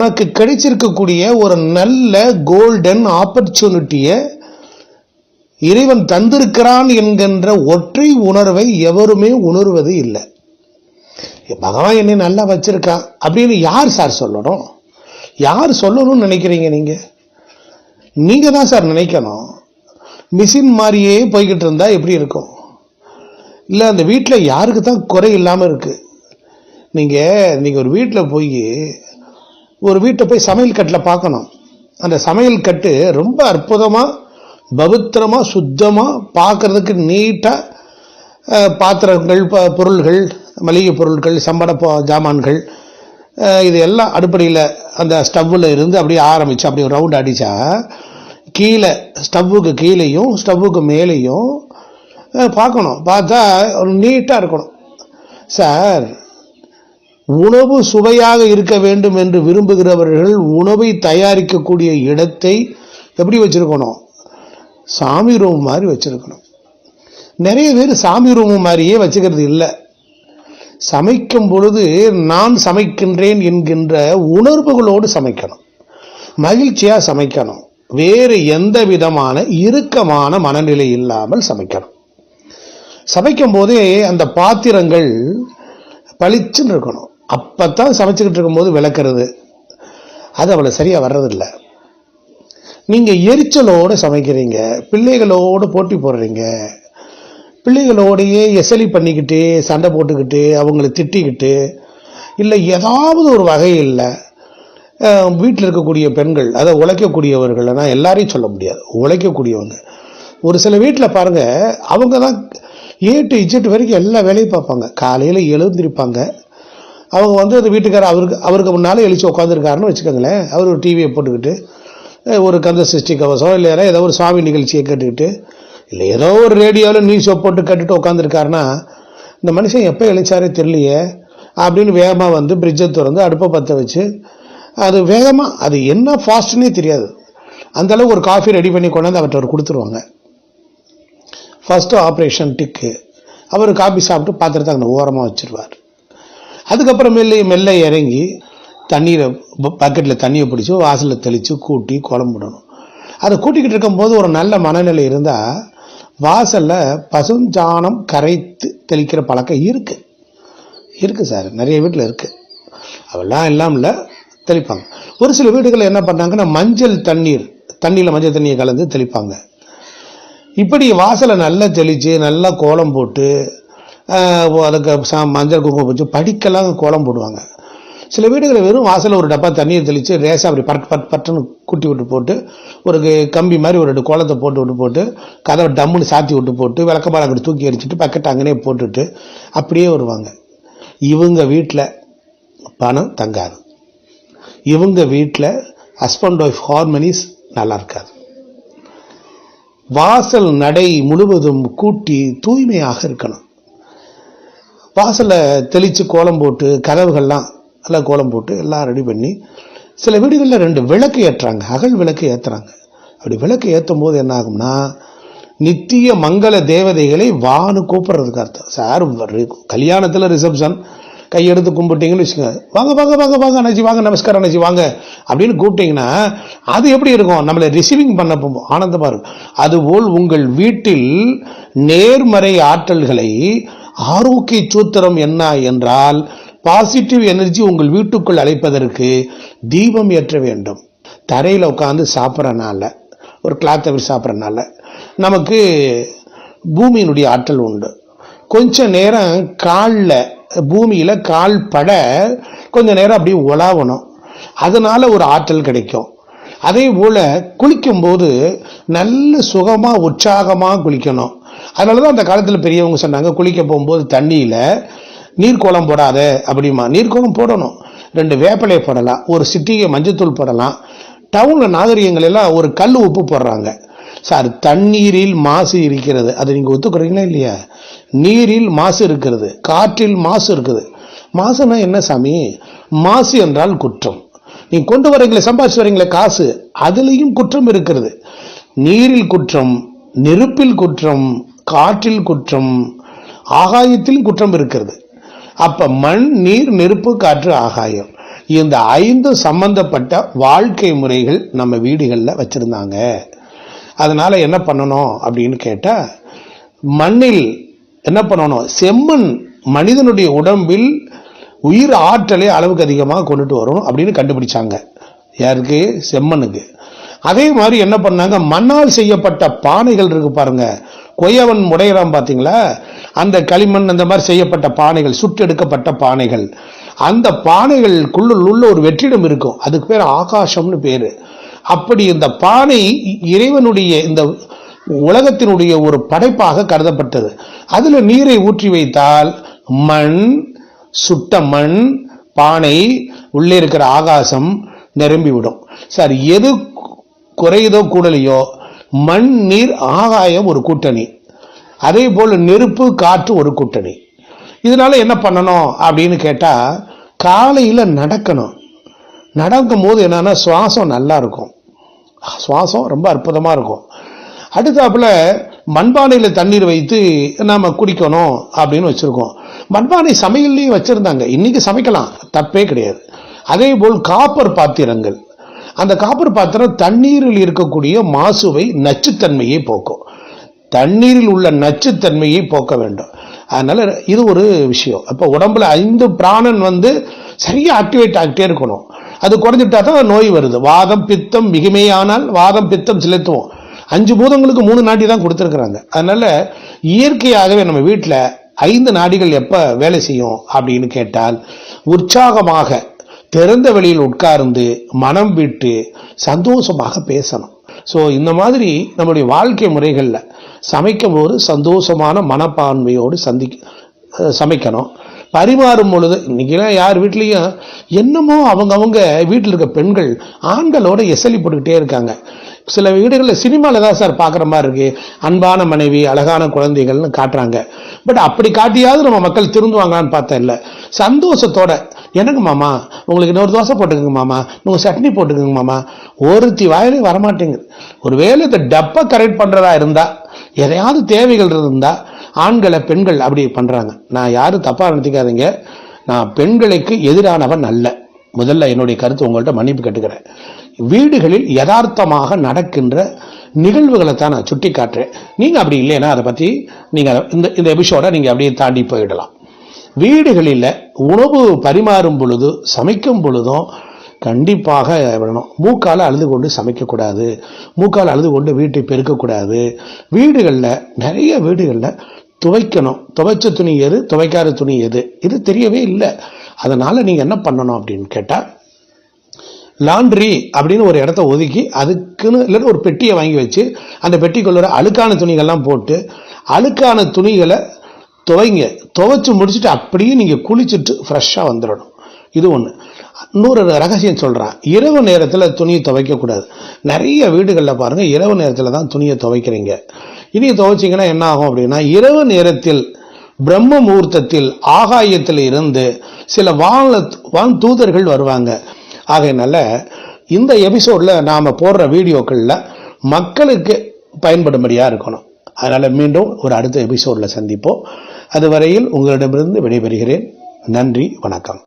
உனக்கு கிடைச்சிருக்கக்கூடிய ஒரு நல்ல கோல்டன் ஆப்பர்ச்சுனிட்டியை இறைவன் தந்திருக்கிறான் என்கின்ற ஒற்றை உணர்வை எவருமே உணர்வது இல்லை. பகவான் என்னை நல்லா வச்சிருக்கான் அப்படின்னு யார் சார் சொல்லணும்? யார் சொல்லணும்னு நினைக்கிறீங்க? நீங்க தான் சார் நினைக்கணும். மிஷின் மாதிரியே போய்கிட்டு இருந்தா எப்படி இருக்கும்? இல்லை அந்த வீட்டில் யாருக்கு தான் குறை இல்லாமல் இருக்கு? நீங்க ஒரு வீட்டில் ஒரு வீட்டை போய் சமையல் கட்டில் பார்க்கணும். அந்த சமையல் கட்டு ரொம்ப அற்புதமாக பவித்திரமாக சுத்தமாக பார்க்கறதுக்கு நீட்டாக பாத்திரங்கள், பொருள்கள், மளிகை பொருட்கள், சம்பட ஜாமான்கள், இது எல்லாம் அடுப்படியில் அந்த ஸ்டவ்வில் இருந்து அப்படியே ஆரம்பித்து அப்படியே ரவுண்ட் அடித்தா கீழே ஸ்டவ்வுக்கு கீழேயும் ஸ்டவ்வுக்கு மேலேயும் பார்க்கணும். பார்த்தா ஒரு நீட்டாக இருக்கணும். சார், உணவு சுவையாக இருக்க வேண்டும் என்று விரும்புகிறவர்கள் உணவை தயாரிக்கக்கூடிய இடத்தை எப்படி வச்சிருக்கணும்? சாமி ரூம் மாதிரி வச்சிருக்கணும். நிறைய பேர் சாமி ரூம் மாதிரியே வச்சுக்கிறது இல்லை. சமைக்கும் பொழுது நான் சமைக்கின்றேன் என்கின்ற உணர்வுகளோடு சமைக்கணும், மகிழ்ச்சியா சமைக்கணும், வேறு எந்த விதமான இறுக்கமான மனநிலை இல்லாமல் சமைக்கணும். சமைக்கும் போதே அந்த பாத்திரங்கள் பளிச்சுன்னு இருக்கணும். அப்பத்தான் சமைச்சுக்கிட்டு இருக்கும்போது விளக்குறது அது அவ்வளவு சரியா வர்றதில்லை. நீங்க எரிச்சலோடு சமைக்கிறீங்க, பிள்ளைகளோடு போட்டி போடுறீங்க, பிள்ளைகளோடையே எசலி பண்ணிக்கிட்டு சண்டை போட்டுக்கிட்டு அவங்களை திட்டிக்கிட்டு, இல்லை ஏதாவது ஒரு வகையில் வீட்டில் இருக்கக்கூடிய பெண்கள், அதை உழைக்கக்கூடியவர்கள், நான் எல்லாரையும் சொல்ல முடியாது, உழைக்கக்கூடியவங்க ஒரு சில வீட்டில் பாருங்க, அவங்க தான் A to Z வரைக்கும் எல்லா வேலையும் பார்ப்பாங்க. காலையில் எழுந்திருப்பாங்க. அவங்க அந்த வீட்டுக்காரர் அவருக்கு முன்னாலே எழுச்சி உட்காந்துருக்காருன்னு வச்சுக்கோங்களேன். அவர் ஒரு டிவியை போட்டுக்கிட்டு ஒரு கந்த சிருஷ்டி கவசம் இல்லை ஏதோ ஒரு சுவாமி நிகழ்ச்சியை கேட்டுக்கிட்டு, இல்லை ஏதோ ஒரு ரேடியோவில் நியூஸை போட்டு கட்டுட்டு உட்காந்துருக்காருன்னா, இந்த மனுஷன் எப்போ எழுச்சாரே தெரியலையே அப்படின்னு வேகமாக பிரிட்ஜை திறந்து அடுப்பை பற்ற வச்சு அது வேகமாக, அது என்ன ஃபாஸ்ட்னே தெரியாது, அந்தளவு ஒரு காஃபி ரெடி பண்ணி கொண்டாந்து அவர்கிட்ட அவர் கொடுத்துருவாங்க. ஃபர்ஸ்ட் ஆப்ரேஷன் டிக்கு. அவர் காஃபி சாப்பிட்டு பாத்திரத்தை அங்கே ஓரமாக வச்சிருவார். அதுக்கப்புறம் மெல்ல இறங்கி தண்ணீரை பக்கெட்டில் தண்ணியை பிடிச்சி வாசலில் தெளித்து கூட்டி குழம்புடணும். அதை கூட்டிக்கிட்டு இருக்கும்போது ஒரு நல்ல மனநிலை இருந்தால் வாசலில் பசுஞ்சாணம் கரைத்து தெளிக்கிற பழக்கம் இருக்கு சார், நிறைய வீட்டில் இருக்குது. அவெல்லாம் இல்லாமல் தெளிப்பாங்க. ஒரு சில வீடுகளில் என்ன பண்ணாங்கன்னா தண்ணியில் மஞ்சள் தண்ணியை கலந்து தெளிப்பாங்க. இப்படி வாசலை நல்லா தெளித்து நல்லா கோலம் போட்டு அதுக்கு மஞ்சள் குங்குமம் வச்சு படிக்கலாம் கோலம் போடுவாங்க. சில வீடுகளில் வெறும் வாசலில் ஒரு டப்பா தண்ணியை தெளித்து ரேசாக அப்படி பட்டுன்னு கூட்டி விட்டு போட்டு ஒரு கம்பி மாதிரி ஒரு 2 கோலத்தை போட்டு கதவை டம்முன்னு சாத்தி விட்டு போட்டு விளக்கப்பாறை அங்கிட்டு தூக்கி அடிச்சுட்டு பக்கெட் அங்கனே போட்டுட்டு அப்படியே வருவாங்க. இவங்க வீட்டில் பணம் தங்காது. இவங்க வீட்டில் ஹஸ்பண்ட் ஒய்ஃப் ஹார்மனிஸ் நல்லா இருக்காது. வாசல் நடை முழுவதும் கூட்டி தூய்மையாக இருக்கணும். வாசலை தெளித்து கோலம் போட்டு கதவுகள்லாம் எல்லாம் கோலம் போட்டு எல்லாம் ரெடி பண்ணி, சில வீடுகளில் 2 விளக்கு ஏற்றுறாங்க, அகல் விளக்கு ஏற்றுறாங்க. அப்படி விளக்கு ஏற்றும் போது என்ன ஆகும்னா, நித்திய மங்கள தேவதைகளை வான்னு கூப்பிடுறதுக்கு அர்த்தம். சார், கல்யாணத்தில் ரிசப்ஷன் கையெடுத்து கும்பிட்டீங்கன்னு வச்சுக்கோங்க, வாங்க வாங்க வாங்க வாங்க அண்ணாச்சி வாங்க, நமஸ்காரம் அண்ணாச்சி வாங்க அப்படின்னு கூப்பிட்டீங்கன்னா அது எப்படி இருக்கும்? நம்மளை ரிசீவிங் பண்ண ஆனந்தமா இருக்கும். அதுபோல் உங்கள் வீட்டில் நேர்மறை ஆற்றல்களை, ஆரோக்கிய சூத்திரம் என்ன என்றால் பாசிட்டிவ் எனர்ஜி உங்கள் வீட்டுக்குள் அழைப்பதற்கு தீபம் ஏற்ற வேண்டும். தரையில் உட்காந்து சாப்பிட்றனால, ஒரு கிளாத்தை வச்சு சாப்பிட்றனால நமக்கு பூமியினுடைய ஆற்றல் உண்டு. கொஞ்ச நேரம் பூமியில கால் பட கொஞ்ச நேரம் அப்படி உலாவணும், அதனால ஒரு ஆற்றல் கிடைக்கும். அதே போல குளிக்கும் போது நல்ல சுகமா உற்சாகமா குளிக்கணும். அதனாலதான் அந்த காலத்துல பெரியவங்க சொன்னாங்க, குளிக்க போகும்போது தண்ணியில நீர்க்கோளம் போடாத அப்படிமா. நீர்க்கோளம் போடணும். 2 வேப்பிலையை போடலாம், ஒரு சிட்டிகை மஞ்சத்தூள் போடலாம். டவுன்ல நாகரிகங்கள் எல்லாம் ஒரு கல் உப்பு போடுறாங்க. சார், தண்ணீரில் மாசு இருக்கிறது, அதை நீங்க ஒத்துக்கிறீங்களா இல்லையா? நீரில் மாசு இருக்கிறது, காற்றில் மாசு இருக்குது. மாசுனா என்ன சாமி? மாசு என்றால் குற்றம். நீங்க கொண்டு வரீங்களே, சம்பாதிச்சு வரீங்களே காசு, அதுலயும் குற்றம் இருக்கிறது. நீரில் குற்றம், நெருப்பில் குற்றம், காற்றில் குற்றம், ஆகாயத்தில் குற்றம் இருக்கிறது. அப்ப மண், நீர், நெருப்பு, காற்று, ஆகாயம் இந்த 5 சம்பந்தப்பட்ட வாழ்க்கை முறைகள் நம்ம வீடுகளில் வச்சிருந்தாங்க. அதனால என்ன பண்ணணும் அப்படின்னு கேட்டா, மண்ணில் என்ன பண்ணணும், செம்மண் மனிதனுடைய உடம்பில் உயிர் ஆற்றலை அளவுக்கு அதிகமாக கொண்டுட்டு வரணும் அப்படின்னு கண்டுபிடிச்சாங்க. யாருக்கு? செம்மண்ணுக்கு. அதே மாதிரி என்ன பண்ணாங்க, மண்ணால் செய்யப்பட்ட பானைகள் இருக்கு பாருங்க, கொய்யவன் முடையறான் பாத்தீங்களா, அந்த களிமண் அந்த மாதிரி செய்யப்பட்ட பானைகள், சுட்டு எடுக்கப்பட்ட பானைகள், அந்த பானைகளுக்குள்ள உள்ள ஒரு வெற்றிடம் இருக்கும், அதுக்கு பேர் ஆகாசம்னு பேரு. அப்படி இந்த பானை இறைவனுடைய இந்த உலகத்தினுடைய ஒரு படைப்பாக கருதப்பட்டது. அதுல நீரை ஊற்றி வைத்தால் மண், சுட்ட மண், பானை, உள்ளே இருக்கிற ஆகாசம் நிரம்பிவிடும். சார், எது குறையுதோ கூடலையோ, மண், நீர், ஆகாயம் ஒரு கூட்டணி, அதே போல நெருப்பு, காற்று ஒரு கூட்டணி. இதனால என்ன பண்ணணும் அப்படின்னு கேட்டா, காலையில நடக்கணும். நடக்கும் போது என்னன்னா சுவாசம் நல்லா இருக்கும், சுவாசம் ரொம்ப அற்புதமா இருக்கும். அடுத்தாப்புல மண்பானையில தண்ணீர் வைத்து நாம குடிக்கணும் அப்படின்னு வச்சிருக்கோம். மண்பானை சமையல்லையும் வச்சிருந்தாங்க, இன்னைக்கு சமைக்கலாம், தப்பே கிடையாது. அதே போல் காப்பர் பாத்திரங்கள், அந்த காப்பர் பாத்திரம் தண்ணீரில் இருக்கக்கூடிய மாசுவை, நச்சுத்தன்மையை போக்கும். தண்ணீரில் உள்ள நச்சுத்தன்மையை போக்க வேண்டும். அதனால இது ஒரு விஷயம். அப்ப உடம்புல 5 பிராணன் சரியா ஆக்டிவேட் ஆகிட்டே இருக்கணும். அது குறைஞ்சிட்டா தான் நோய் வருது. வாதம் பித்தம் மிகுமையானால் வாதம் பித்தம் செலுத்துவோம். 5 பூதங்களுக்கு 3 நாடி தான் கொடுத்துருக்குறாங்க. அதனால இயற்கையாகவே நம்ம வீட்டில் 5 நாடிகள் எப்ப வேலை செய்யும் அப்படின்னு கேட்டால், உற்சாகமாக திறந்த வெளியில் உட்கார்ந்து மனம் விட்டு சந்தோஷமாக பேசணும். ஸோ இந்த மாதிரி நம்முடைய வாழ்க்கை முறைகளில் சமைக்கும் போது சந்தோஷமான மனப்பான்மையோடு சமைக்கணும். பரிமாறும் பொழுது, இன்னைக்கெல்லாம் யார் வீட்லையும் என்னமோ அவங்க வீட்டில் இருக்க பெண்கள் ஆண்களோட எசலி போட்டுக்கிட்டே இருக்காங்க. சில வீடுகளில் சினிமாவில் தான் சார் பார்க்குற மாதிரி இருக்கு, அன்பான மனைவி, அழகான குழந்தைகள்னு காட்டுறாங்க. பட் அப்படி காட்டியாவது நம்ம மக்கள் திருந்துவாங்களான்னு பார்த்தா இல்லை. சந்தோஷத்தோட, எனக்கு மாமா உங்களுக்கு இன்னொரு தோசை போட்டுக்கோங்க மாமா, நீங்கள் சட்னி போட்டுக்கோங்க மாமா, ஒருத்தி வாயிலே வரமாட்டேங்குது. ஒருவேளை இந்த டப்பை கரெக்ட் பண்ணுறதா இருந்தா, எதையாவது தேவைகள் இருந்தா ஆண்களை பெண்கள் அப்படி பண்றாங்க. நான் யாரும் தப்பா நினைக்காதீங்க, நான் பெண்களுக்கு எதிரானவன் அல்ல. முதல்ல என்னுடைய கருத்து உங்கள்கிட்ட மன்னிப்பு கேட்டுக்கிறேன். வீடுகளில் யதார்த்தமாக நடக்கின்ற நிகழ்வுகளை தான் நான் சுட்டி காட்டுறேன். நீங்க அப்படி இல்லைன்னா அதை பத்தி நீங்க இந்த எபிசோட நீங்க அப்படியே தாண்டி போயிடலாம். வீடுகளில் உணவு பரிமாறும் பொழுது, சமைக்கும் பொழுதும் கண்டிப்பாக விடணும். மூக்கால அழுது கொண்டு சமைக்கக்கூடாது, மூக்கால் அழுது கொண்டு வீட்டை பெருக்கக்கூடாது. வீடுகளில் நிறைய வீடுகளில் துவைக்கணும், துவைச்ச துணி எது, துவைக்காத துணி எது, இது தெரியவே இல்லை. அதனால நீங்க என்ன பண்ணணும் அப்படின்னு கேட்டா, லாண்ட்ரி அப்படின்னு ஒரு இடத்த ஒதுக்கி அதுக்குன்னு இல்லை ஒரு பெட்டியை வாங்கி வச்சு, அந்த பெட்டிக்குள்ள அழுக்கான துணிகள்லாம் போட்டு, அழுக்கான துணிகளை துவைங்க. துவைச்சு முடிச்சுட்டு அப்படியே நீங்க குளிச்சுட்டு ஃப்ரெஷ்ஷா வந்துடணும். இது ஒண்ணு. இன்னொரு ரகசியம் சொல்றேன், இரவு நேரத்தில் துணியை துவைக்க கூடாது. நிறைய வீடுகளில் பாருங்க, இரவு நேரத்தில் தான் துணியை துவைக்கிறீங்க. இனி துவைச்சிங்கன்னா என்ன ஆகும் அப்படின்னா, இரவு நேரத்தில் பிரம்ம முகூர்த்தத்தில் ஆகாயத்தில் இருந்து சில வான் தூதர்கள் வருவாங்க. ஆகையினால இந்த எபிசோட்ல நாம போடுற வீடியோக்கள்ல மக்களுக்கு பயன்படும்படியா இருக்கணும். அதனால மீண்டும் ஒரு அடுத்த எபிசோட்ல சந்திப்போம். அதுவரையில் உங்களிடமிருந்து விடைபெறுகிறேன். நன்றி, வணக்கம்.